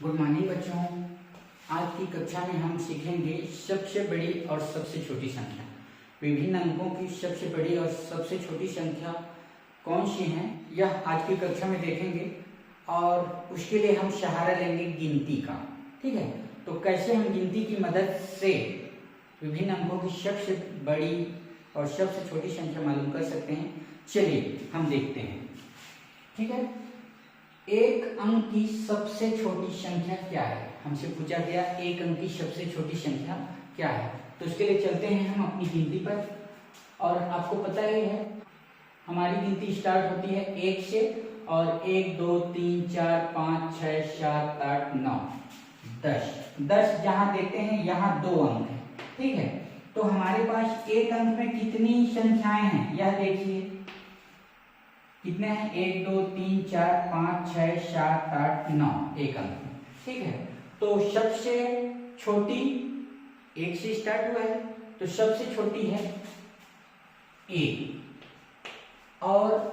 Good morning बच्चों। आज की कक्षा में हम सीखेंगे सबसे बड़ी और सबसे छोटी संख्या। विभिन्न अंकों की सबसे बड़ी और सबसे छोटी संख्या कौन सी हैं यह आज की कक्षा में देखेंगे और उसके लिए हम सहारा लेंगे गिनती का। ठीक है, तो कैसे हम गिनती की मदद से विभिन्न अंकों की सबसे बड़ी और सबसे छोटी संख्या मालूम कर सकते हैं, चलिए हम देखते हैं। ठीक है, एक अंक की सबसे छोटी संख्या क्या है? हमसे पूछा गया एक अंक की सबसे छोटी संख्या क्या है। तो उसके लिए चलते हैं हम अपनी गिनती पर। और आपको पता ही है हमारी गिनती स्टार्ट होती है 1 से, और 1 2 3 4 5 6 7 8 9 10 जहां देखते हैं यहाँ 2 अंक है। ठीक है, तो हमारे पास एक अंक में कितनी संख्याएं हैं यह देखिए। कितने हैं? 1 2 3 4 5 6 7 8 9 एक अंक में। ठीक है, तो सबसे छोटी 1 से स्टार्ट हुआ है, तो सबसे छोटी है 1। और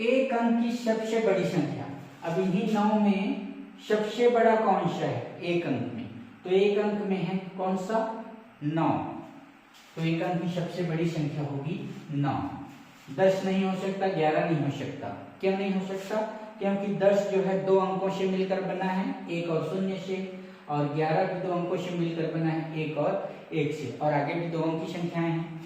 एक अंक की सबसे बड़ी संख्या, अब इन्हीं 9 में सबसे बड़ा कौन सा है एक अंक में? तो एक अंक में है कौन सा? 9। तो एक अंक की सबसे बड़ी संख्या होगी 9। 10 नहीं हो सकता, 11 नहीं हो सकता। क्यों नहीं हो सकता? क्योंकि 10 जो है 2 अंकों से मिलकर बना है, 1 और 0 से, और 11 भी 2 अंकों से मिलकर बना है, 1 और 1 से, और आगे भी 2 अंक की संख्याएं हैं।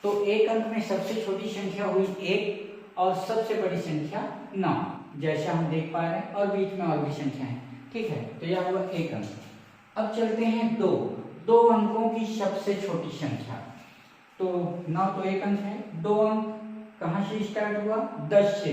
तो एक अंक में सबसे छोटी संख्या हुई 1 और सबसे बड़ी संख्या 9, जैसा हम देख पा रहे हैं, और बीच में और भी संख्या है। ठीक है, तो यह हुआ एक अंक। अब चलते हैं 2 अंकों की सबसे छोटी संख्या। तो 9 तो एक अंक है, 2 अंक कहाँ से स्टार्ट हुआ? 10 से,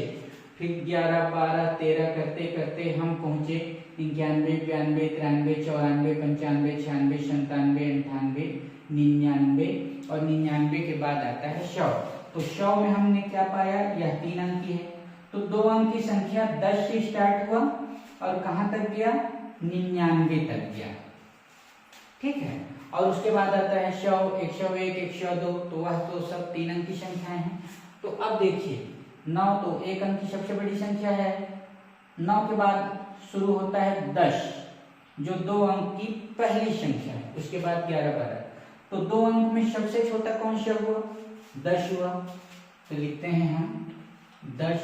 फिर 11 12 13 करते करते हम पहुंचे 91 92 93 94 95 96 97 98 99, और 99 के बाद आता है 100। तो 100 में हमने क्या पाया? यह 3 अंक की है। तो 2 अंक की संख्या 10 से स्टार्ट हुआ और कहाँ तक गया? 99 तक गया। ठीक है, और उसके बाद आता है 100 101 102, तो वह तो सब 3 अंक की संख्याएं हैं। तो अब देखिए 9 तो एक अंक की सबसे बड़ी संख्या है। 9 के बाद शुरू होता है 10, जो 2 अंक की पहली संख्या है। उसके बाद 11 12, तो 2 अंक में सबसे छोटा कौन सा हुआ? 10 हुआ। तो लिखते हैं हम 10।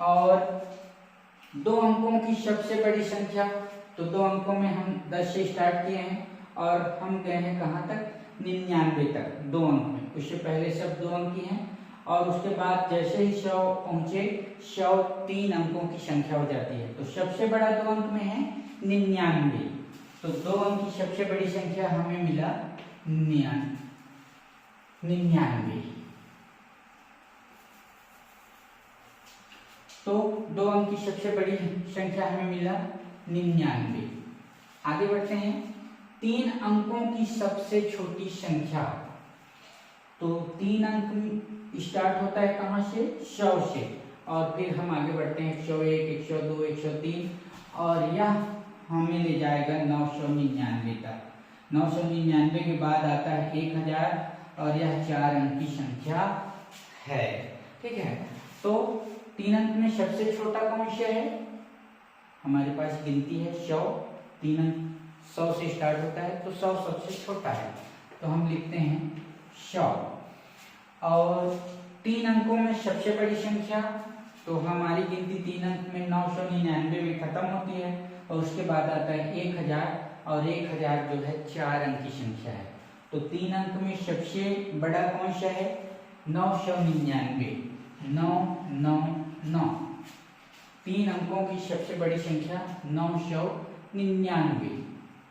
और 2 अंकों की सबसे बड़ी संख्या, तो 2 अंकों में हम 10 से स्टार्ट किए हैं और हम गए हैं कहाँ तक? 99 तक 2 अंक में। उससे पहले सब 2 अंक की हैं, और उसके बाद जैसे ही 100 पहुंचे, 100 3 अंकों की संख्या हो जाती है। तो सबसे बड़ा 2 अंक में है 99। तो 2 अंक की सबसे बड़ी संख्या हमें मिला 99। तो 2 अंक की सबसे बड़ी संख्या हमें मिला 99। आगे बढ़ते हैं 3 अंकों की सबसे छोटी संख्या। तो 3 अंक स्टार्ट होता है कहाँ से? 100 से, और फिर हम आगे बढ़ते हैं 101 102 103, और यह हमें ले जाएगा 999 तक। 999 के बाद आता है 1000, और यह 4 अंक की संख्या है। ठीक है, तो 3 अंक में सबसे छोटा कौन सा है? हमारे पास गिनती है 100। 3 अंक 100 से स्टार्ट होता है, तो 100 सबसे छोटा है। तो हम लिखते हैं 100। और 3 अंकों में सबसे बड़ी संख्या, तो हमारी गिनती 3 अंक में 999 में खत्म होती है, और उसके बाद आता है 1000, और 1000 जो है 4 अंक की संख्या है। तो 3 अंक में सबसे बड़ा कौन सा है? 999। 999, 3 अंकों की सबसे बड़ी संख्या 999।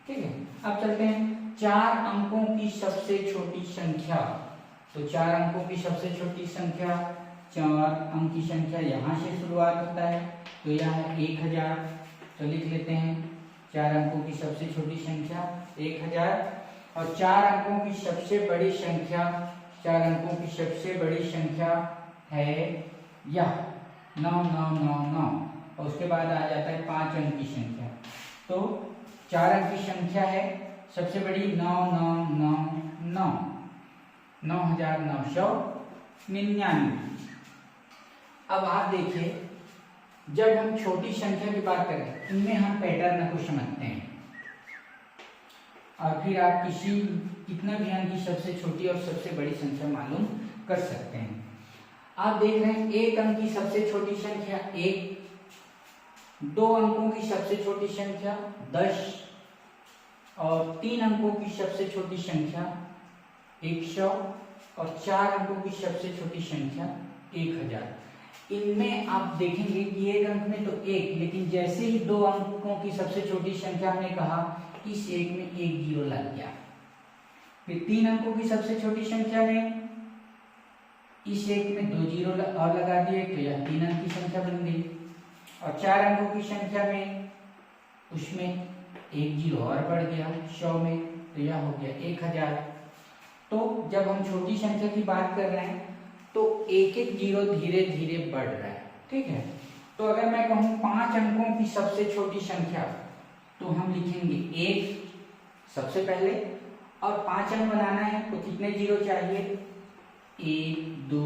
ठीक है, अब चलते हैं 4 अंकों की सबसे छोटी संख्या। तो 4 अंकों की सबसे छोटी संख्या, 4 अंक की संख्या यहाँ से शुरुआत होता है, तो यह है 1000। तो लिख लेते हैं 4 अंकों की सबसे छोटी संख्या 1000। और 4 अंकों की सबसे बड़ी संख्या, 4 अंकों की सबसे बड़ी संख्या है यह 9999, और उसके बाद आ जाता है 5 अंक की संख्या। तो 4 अंक की संख्या है सबसे बड़ी 9999, 9999। अब आप देखिए जब हम छोटी संख्या की बात करें, इनमें हम पैटर्न को समझते हैं और फिर आप कितना भी अंक की सबसे छोटी और सबसे बड़ी संख्या मालूम कर सकते हैं। आप देख रहे हैं एक अंक की सबसे छोटी संख्या 1, 2 अंकों की सबसे छोटी संख्या 10 और 3 अंकों की सबसे छोटी संख्या 100 और 4 अंकों की सबसे छोटी संख्या 1000। इनमें आप देखेंगे कि एक अंक में तो 1, लेकिन जैसे ही 2 अंकों की सबसे छोटी संख्या हमने कहा, इस एक में 1 जीरो लग गया। फिर 3 अंकों की सबसे छोटी संख्या में इस एक में 2 जीरो और लगा दिए तो यह 3 अंक की संख्या बन गई। और 4 अंकों की संख्या में उसमें 1 जीरो और बढ़ गया 100 में, तो यह हो गया 1000। तो जब हम छोटी संख्या की बात कर रहे हैं तो एक एक जीरो धीरे धीरे बढ़ रहा है, ठीक है। तो अगर मैं कहूँ 5 अंकों की सबसे छोटी संख्या, तो हम लिखेंगे 1 सबसे पहले, और 5 अंक बनाना है तो कितने जीरो चाहिए, 1 2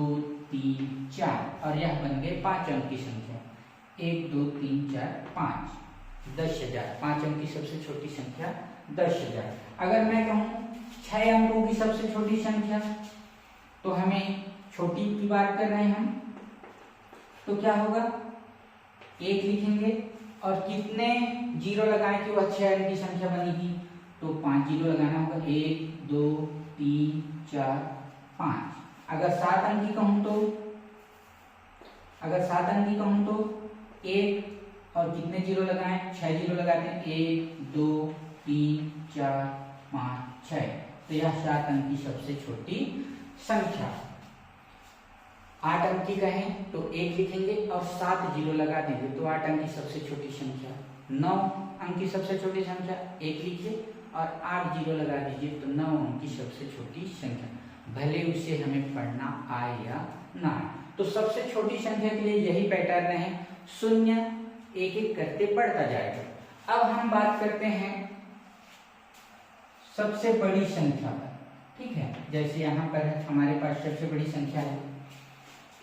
3 4, और यह बन गए 5 अंक की संख्या, 1 2 3 4 5, 10,000। 5 अंक की सबसे छोटी संख्या 10,000। अगर मैं कहूँ 6 अंकों की सबसे छोटी संख्या, तो हमें छोटी की बात कर रहे हैं हम, तो क्या होगा, 1 लिखेंगे और कितने जीरो लगाएं कि वह 6 अंक की संख्या बनेगी, तो 5 जीरो लगाना होगा, 1 2 3 4 5। अगर 7 अंक की कहूं तो 1 और कितने जीरो लगाएं, 6 जीरो लगाते हैं, 1 2 3 4 5 6, तो यह 7 अंक की सबसे छोटी संख्या। 8 अंक की कहें तो 1 लिखेंगे और 7 जीरो लगा देंगे, तो 8 अंक की सबसे छोटी संख्या। 9 अंक की सबसे छोटी संख्या 1 लिखिए और 8 जीरो लगा दीजिए, तो 9 अंक की सबसे छोटी संख्या, भले उसे हमें पढ़ना आए या ना आए। तो सबसे छोटी संख्या के लिए यही पैटर्न है, शून्य एक एक करते बढ़ता जाएगा। अब हम बात करते हैं सबसे बड़ी संख्या पर, ठीक है। जैसे यहाँ पर हमारे पास सबसे बड़ी संख्या है,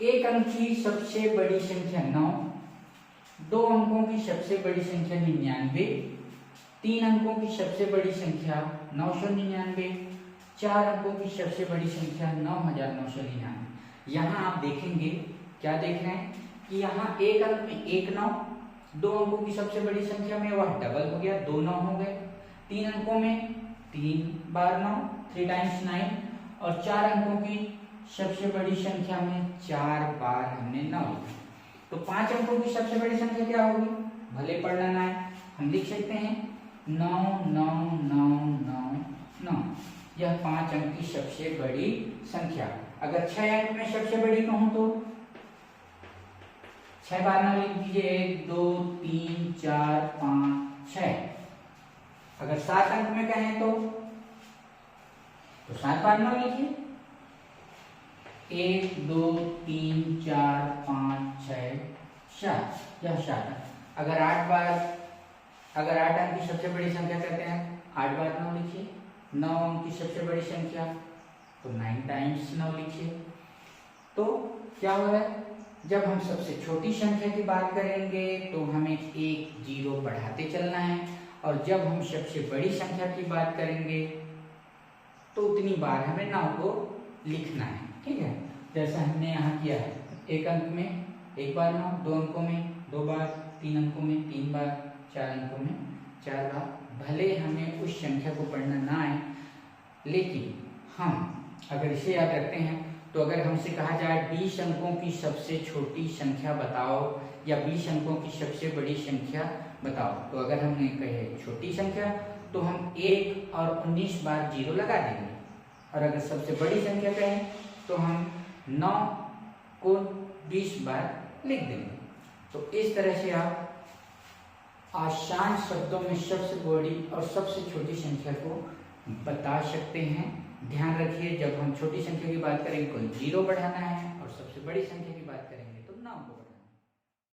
एक अंक की सबसे बड़ी संख्या 9, 2 अंकों की सबसे बड़ी संख्या 99, 3 अंकों की सबसे बड़ी संख्या 999, 4 अंकों की सबसे बड़ी संख्या 9999। यहाँ आप देखेंगे, क्या देख रहे हैं कि यहाँ एक अंक में 1 9, 2 अंकों की सबसे बड़ी संख्या में वह डबल हो गया, 2 9 हो गए, 3 अंकों में 3 बार 9, 3 टाइम्स 9, और 4 अंकों की सबसे बड़ी संख्या में 4 बार हमने 9 लिखा। तो 5 अंकों की सबसे बड़ी संख्या क्या होगी, भले पढ़ना ना है, हम लिख सकते हैं 9 9 9 9 9, यह 5 अंक की सबसे बड़ी संख्या। अगर 6 अंक में सबसे बड़ी कहूं तो 6 बार 9 लिख दीजिए, 1 2 3 4 5 6। अगर 7 अंक में कहें तो 7 बार 9 लिखिए, 1 2 3 4 5 6 7, यह 7। अगर 8 अंक की सबसे बड़ी संख्या कहते हैं, 8 बार 9 लिखिए, 9 अंक की सबसे बड़ी संख्या तो 9 टाइम्स 9 लिखिए। तो क्या हो रहा है, जब हम सबसे छोटी संख्या की बात करेंगे तो हमें 1 जीरो बढ़ाते चलना है, और जब हम सबसे बड़ी संख्या की बात करेंगे तो उतनी बार हमें 9 को लिखना है, ठीक है। जैसा हमने यहाँ किया है, एक अंक में 1 बार 9, 2 अंकों में 2 बार, 3 अंकों में 3 बार, 4 अंकों में 4 बार। भले हमें उस संख्या को पढ़ना ना आए, लेकिन हम अगर इसे याद रखते हैं तो अगर हमसे कहा जाए 20 अंकों की सबसे छोटी संख्या बताओ या 20 अंकों की सबसे बड़ी संख्या बताओ, तो अगर हमने कहे छोटी संख्या तो हम 1 और 19 बार जीरो लगा देंगे, और अगर सबसे बड़ी संख्या कहें तो हम 9 को 20 बार लिख देंगे। तो इस तरह से आप आसान शब्दों में सबसे बड़ी और सबसे छोटी संख्या को बता सकते हैं। ध्यान रखिए, जब हम छोटी संख्या की बात करें कोई जीरो बढ़ाना है और सबसे बड़ी संख्या